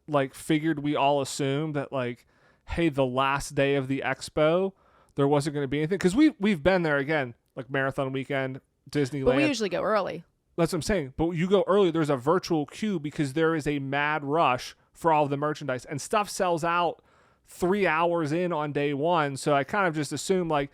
like, figured we all assumed that, like, hey, the last day of the expo, there wasn't going to be anything. Because we've been there, again, like, Marathon Weekend, Disneyland. But we usually go early. That's what I'm saying. But you go early, there's a virtual queue because there is a mad rush for all of the merchandise. And stuff sells out 3 hours in on day one. So I kind of just assumed like,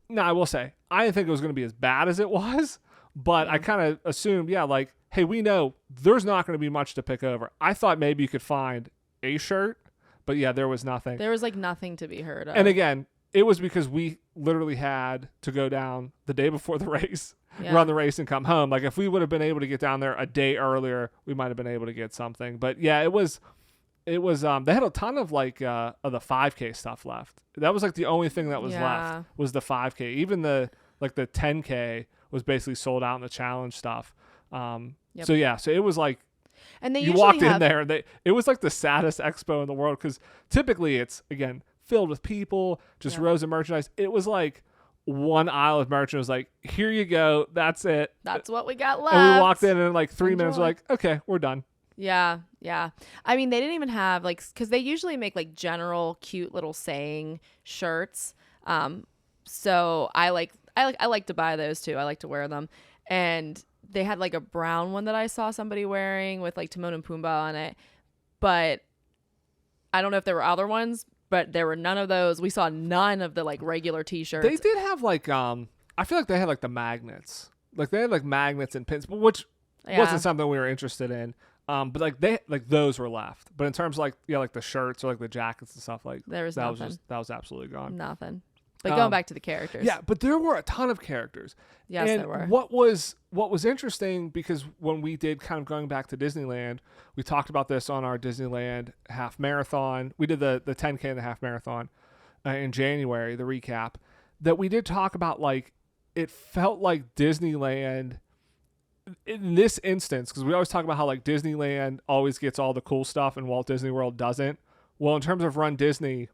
no, I will say, I didn't think it was going to be as bad as it was, but I kind of assumed, like, hey, we know there's not going to be much to pick over. I thought maybe you could find a shirt, but yeah, there was nothing. There was like nothing to be heard of. And again, it was because we literally had to go down the day before the race, run the race and come home. Like if we would have been able to get down there a day earlier, we might have been able to get something. But yeah, it was they had a ton of like of the 5K stuff left. That was like the only thing that was left was the 5K. Even the 10K was basically sold out in the challenge stuff. So it was like, and you walked in there and it was like the saddest expo in the world, because typically it's, again, filled with people, just rows of merchandise. It was like one aisle of merch and it was like, here you go, that's it, that's what we got left. And we walked in and in like 3 minutes we're like, okay, we're done. Yeah I mean, they didn't even have like, because they usually make like general cute little saying shirts, so I like to buy those too. I like to wear them. And they had like a brown one that I saw somebody wearing with like Timon and Pumbaa on it, but I don't know if there were other ones, but there were none of those. We saw none of the like regular t-shirts. They did have like I feel like they had like the magnets. Like they had like magnets and pins, which wasn't something we were interested in. But like those were left. But in terms of like the shirts or like the jackets and stuff, like there was nothing. That was absolutely gone. Nothing. But going back to the characters. Yeah, but there were a ton of characters. Yes, and there were. What was interesting, because when we did kind of going back to Disneyland, we talked about this on our Disneyland half marathon. We did the 10K and the half marathon in January, the recap, that we did talk about, like, it felt like Disneyland in this instance, because we always talk about how like Disneyland always gets all the cool stuff and Walt Disney World doesn't. Well, in terms of Run Disney,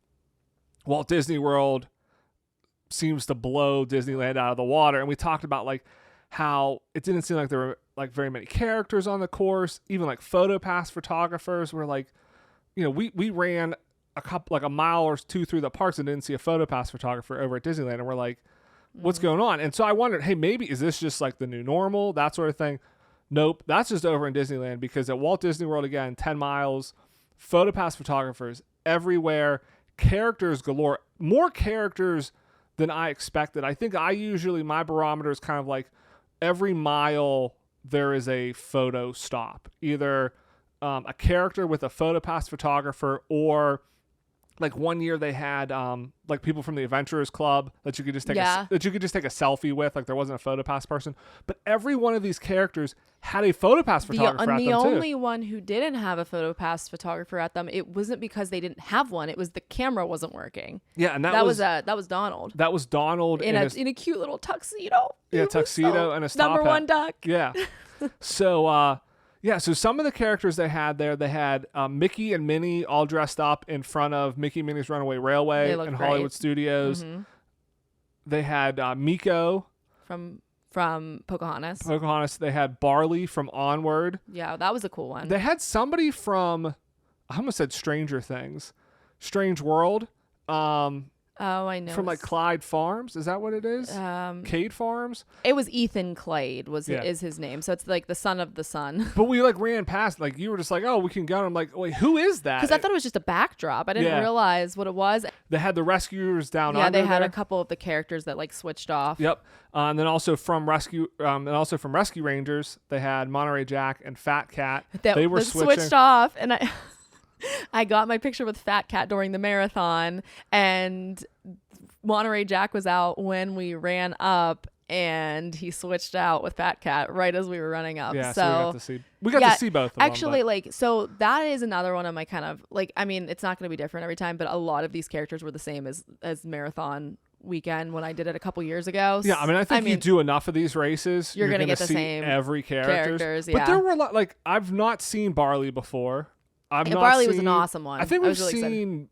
Walt Disney World seems to blow Disneyland out of the water. And we talked about like how it didn't seem like there were like very many characters on the course. Even like PhotoPass photographers were like, we ran a mile or two through the parks and didn't see a PhotoPass photographer over at Disneyland. And we're like, what's going on? And so I wondered, hey, maybe is this just like the new normal, that sort of thing? Nope, that's just over in Disneyland, because at Walt Disney World, again, 10 miles, PhotoPass photographers everywhere, characters galore, more characters than I expected. I think my barometer is kind of like every mile there is a photo stop, either a character with a PhotoPass photographer, or like one year they had like people from the Adventurers Club that you could just take a selfie with. Like there wasn't a PhotoPass person, but every one of these characters had a PhotoPass photographer at them too. The only one who didn't have a PhotoPass photographer at them, it wasn't because they didn't have one. It was the camera wasn't working. Yeah, and that was Donald. That was Donald in a cute little tuxedo. Yeah, tuxedo and a stop number hat. one duck. Yeah. So so some of the characters they had there, they had Mickey and Minnie all dressed up in front of Mickey and Minnie's Runaway Railway in Hollywood Studios. Mm-hmm. They had Miko from Pocahontas. They had Barley from Onward. Yeah, that was a cool one. They had somebody from, I almost said Stranger Things, Strange World. Oh, I know. From like Clyde Farms, is that what it is? Cade Farms. It was Ethan Clade is his name, so it's like the son of the sun. But we like ran past, like you were just like, oh, we can go. And I'm like, wait, who is that? Because I thought it was just a backdrop. I didn't realize what it was. They had the rescuers down under. Yeah, they had there. A couple of the characters that like switched off. Yep, and then also from Rescue Rangers, they had Monterey Jack and Fat Cat. They were switched off, and I got my picture with Fat Cat during the marathon, and Monterey Jack was out when we ran up, and he switched out with Fat Cat right as we were running up. Yeah, so we got to see both of them. Actually, so that is another one of my kind of like, I mean, it's not going to be different every time, but a lot of these characters were the same as marathon weekend when I did it a couple years ago. Yeah, I mean, you do enough of these races, you're gonna get the see same every characters. Yeah. But there were a lot, like I've not seen Barley before. Barley was an awesome one. I think we've seen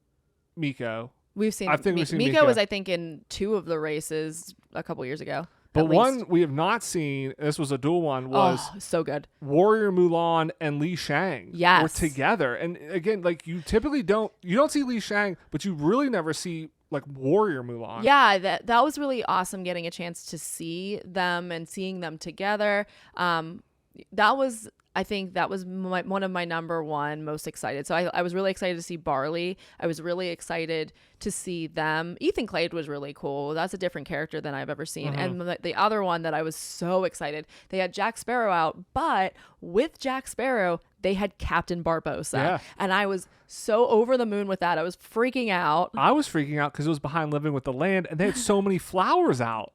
Miko. We've seen. Miko was, I think, in 2 of the races a couple years ago. But one we have not seen, this was a dual one, was so good. Warrior Mulan and Li Shang were together. And again, like you typically don't see Li Shang, but you really never see like Warrior Mulan. Yeah, that was really awesome getting a chance to see them and seeing them together. That was I think that was one of my number one most excited. So I was really excited to see Barley. I was really excited to see them. Ethan Clade was really cool. That's a different character than I've ever seen. And the other one that I was so excited, they had Jack Sparrow out, but with Jack Sparrow, they had Captain Barbossa. Yeah. And I was so over the moon with that. I was freaking out. I was freaking out because it was behind Living with the Land, and they had so many flowers out.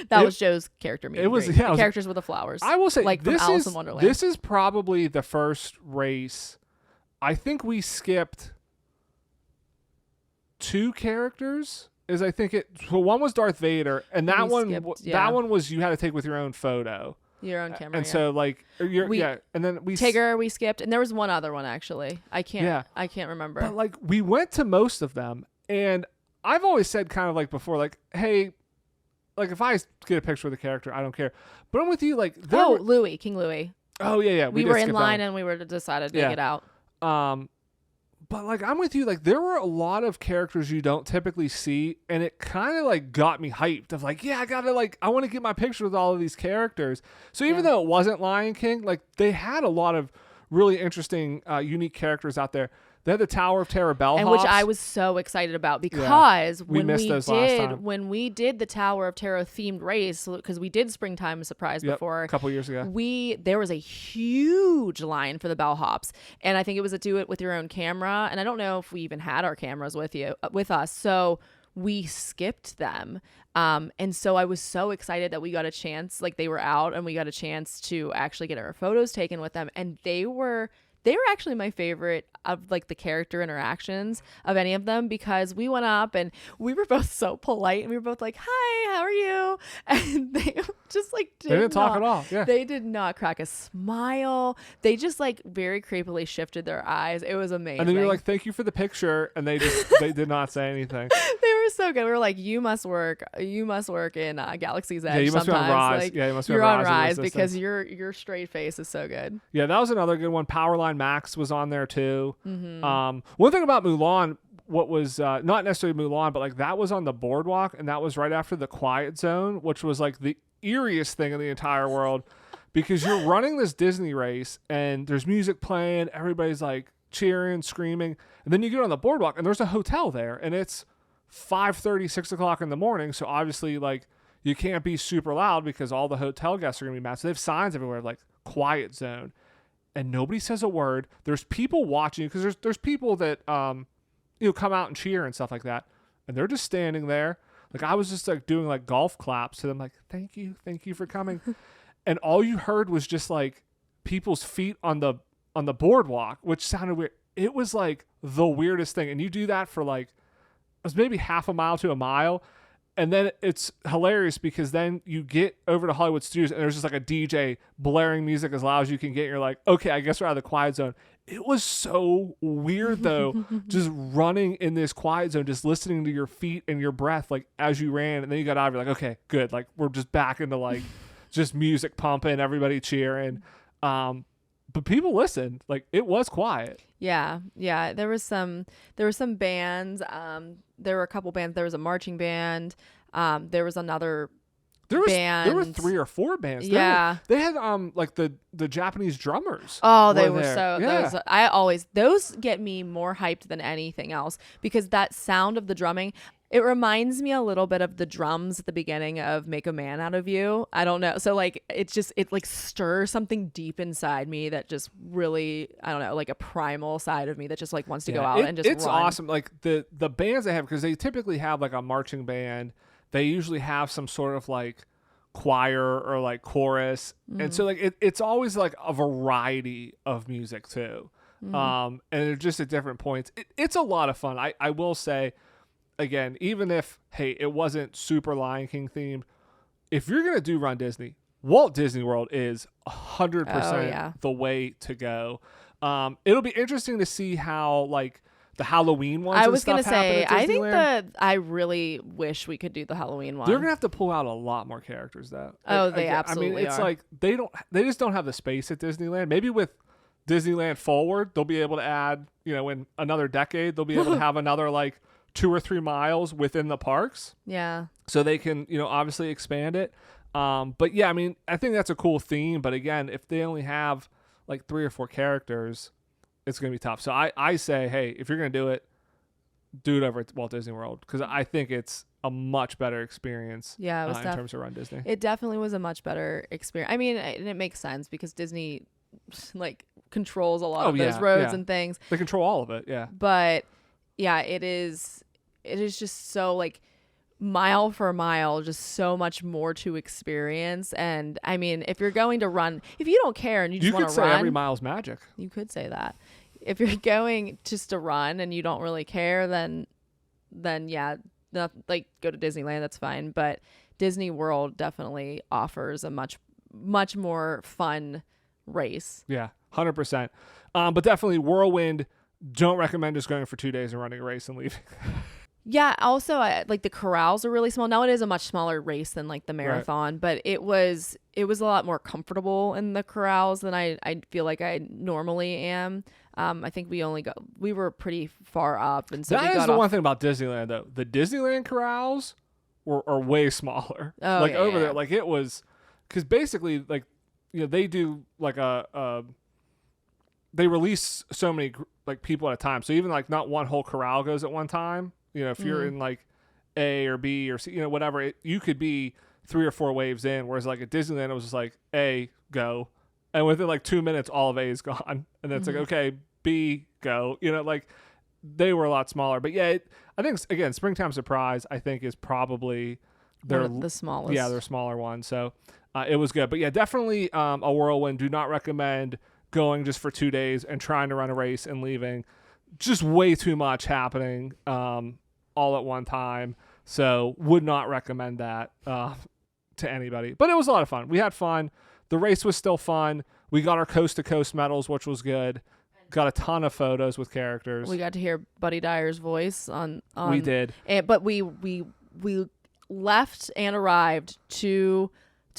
That was Joe's character meeting. It was, the characters with the flowers. I will say, like from Alice in Wonderland. This is probably the first race. I think we skipped 2 characters. So one was Darth Vader, and that one was you had to take with your own photo. Your own camera. And so like and then Tigger we skipped, and there was one other one actually. I can't remember. But like we went to most of them, and I've always said kind of like before, like, hey, like if I get a picture of the character, I don't care. But I'm with you, like Louis, King Louis. Oh yeah. We were in line and we were decided to get out. But like I'm with you, like there were a lot of characters you don't typically see, and it kind of like got me hyped of like, yeah, I want to get my picture with all of these characters. So even though it wasn't Lion King, like they had a lot of really interesting, unique characters out there. They had the Tower of Terror bellhops, and which I was so excited about because when we did the Tower of Terror themed race, because we did Springtime Surprise before a couple years ago, there was a huge line for the bellhops, and I think it was a do it with your own camera, and I don't know if we even had our cameras with us, so we skipped them. And so I was so excited that we got a chance, like they were out, and we got a chance to actually get our photos taken with them, and they were actually my favorite of like the character interactions of any of them, because we went up and we were both so polite and we were both like, hi, how are you? And they just like they didn't talk at all. Yeah. They did not crack a smile. They just like very creepily shifted their eyes. It was amazing. And then you're like, thank you for the picture. And they did not say anything. They were so good. We were like, you must work in Galaxy's Edge. Yeah, you must sometimes. be on Rise. Like, yeah, you must be you're on Rise because your straight face is so good. Yeah, that was another good one. Powerline Max was on there too. Mm-hmm. One thing about Mulan, what was not necessarily Mulan, but like that was on the boardwalk, and that was right after the Quiet Zone, which was like the eeriest thing in the entire world, because you're running this Disney race and there's music playing, everybody's like cheering, screaming, and then you get on the boardwalk and there's a hotel there, and it's 5:30, 6 o'clock in the morning, so obviously like you can't be super loud because all the hotel guests are gonna be mad. So they have signs everywhere like Quiet Zone. And nobody says a word. There's people watching you, because there's people that come out and cheer and stuff like that, and they're just standing there. Like I was just like doing like golf claps to them, like thank you for coming, and all you heard was just like people's feet on the boardwalk, which sounded weird. It was like the weirdest thing, and you do that for like it was maybe half a mile to a mile. And then it's hilarious because then you get over to Hollywood Studios and there's just like a DJ blaring music as loud as you can get. And you're like, okay, I guess we're out of the Quiet Zone. It was so weird though, just running in this Quiet Zone, just listening to your feet and your breath like as you ran. And then you got out, you're like, okay, good. Like we're just back into like just music pumping, everybody cheering. But people listened. Like it was quiet. Yeah. There were some bands. There were a couple bands. There was a marching band. There was another band. There were 3 or 4 bands. Yeah. They had like the Japanese drummers. Oh, they were there. so. Yeah. Those get me more hyped than anything else, because that sound of the drumming. It reminds me a little bit of the drums at the beginning of Make a Man Out of You. I don't know. So like it like stirs something deep inside me that just really, I don't know, like a primal side of me that just like wants to go out and just it's run. awesome. Like the bands they have, because they typically have like a marching band. They usually have some sort of like choir or like chorus. And so like it's always like a variety of music too. And they're just at different points. It's a lot of fun. I will say, again, even if, hey, it wasn't super Lion King themed, if you're going to do Run Disney, Walt Disney World is 100% the way to go. It'll be interesting to see how, like, the Halloween ones I was going to say, I think I really wish we could do the Halloween one. They're going to have to pull out a lot more characters, though. Oh, they absolutely it's are. like, they just don't have the space at Disneyland. Maybe with Disneyland Forward, they'll be able to add, in another decade, they'll be able to have another, like, 2 or 3 miles within the parks. Yeah. So they can, obviously expand it. But yeah, I mean, I think that's a cool theme. But again, if they only have like 3 or 4 characters, it's going to be tough. So I say, hey, if you're going to do it over at Walt Disney World, because I think it's a much better experience. Yeah, it was in terms of Run Disney. It definitely was a much better experience. I mean, and it makes sense because Disney like controls a lot of those roads and things. They control all of it, yeah. But yeah, it is just so like mile for mile, just so much more to experience. And I mean, if you're going to run, if you don't care and you just want to run, you could say every mile's magic. You could say that. If you're going just to run and you don't really care, then yeah, like go to Disneyland, that's fine. But Disney World definitely offers a much more fun race. Yeah, 100%. But definitely Whirlwind, don't recommend just going for 2 days and running a race and leaving. Yeah, also like the corrals are really small. Now it is a much smaller race than like the marathon, but it was a lot more comfortable in the corrals than I feel like I normally am. I think we were pretty far up, and so that is the one thing about Disneyland though. The Disneyland corrals are way smaller. Oh, like yeah, over yeah. there, like it was, because basically like they do like they release so many like people at a time. So even like not one whole corral goes at one time. If you're in like A or B or C, whatever, you could be 3 or 4 waves in. Whereas like at Disneyland, it was just like A, go. And within like 2 minutes, all of A is gone. And then it's like, okay, B, go. Like they were a lot smaller. But yeah, I think, again, Springtime Surprise, I think is probably the smallest. Yeah, their smaller one. So it was good. But yeah, definitely a Whirlwind. Do not recommend going just for 2 days and trying to run a race and leaving. Just way too much happening all at one time. So would not recommend that to anybody. But it was a lot of fun. We had fun. The race was still fun. We got our coast-to-coast medals, which was good. Got a ton of photos with characters. We got to hear Buddy Dyer's voice on we did. But we left and arrived too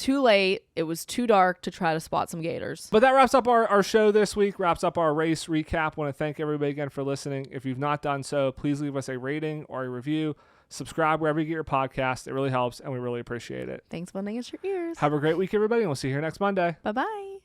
late. It was too dark to try to spot some gators. But that wraps up our show this week, wraps up our race recap. Want to thank everybody again for listening. If you've not done so, please leave us a rating or a review. Subscribe wherever you get your podcast. It really helps, and we really appreciate it. Thanks for lending us your ears. Have a great week, everybody, and we'll see you here next Monday. Bye-bye.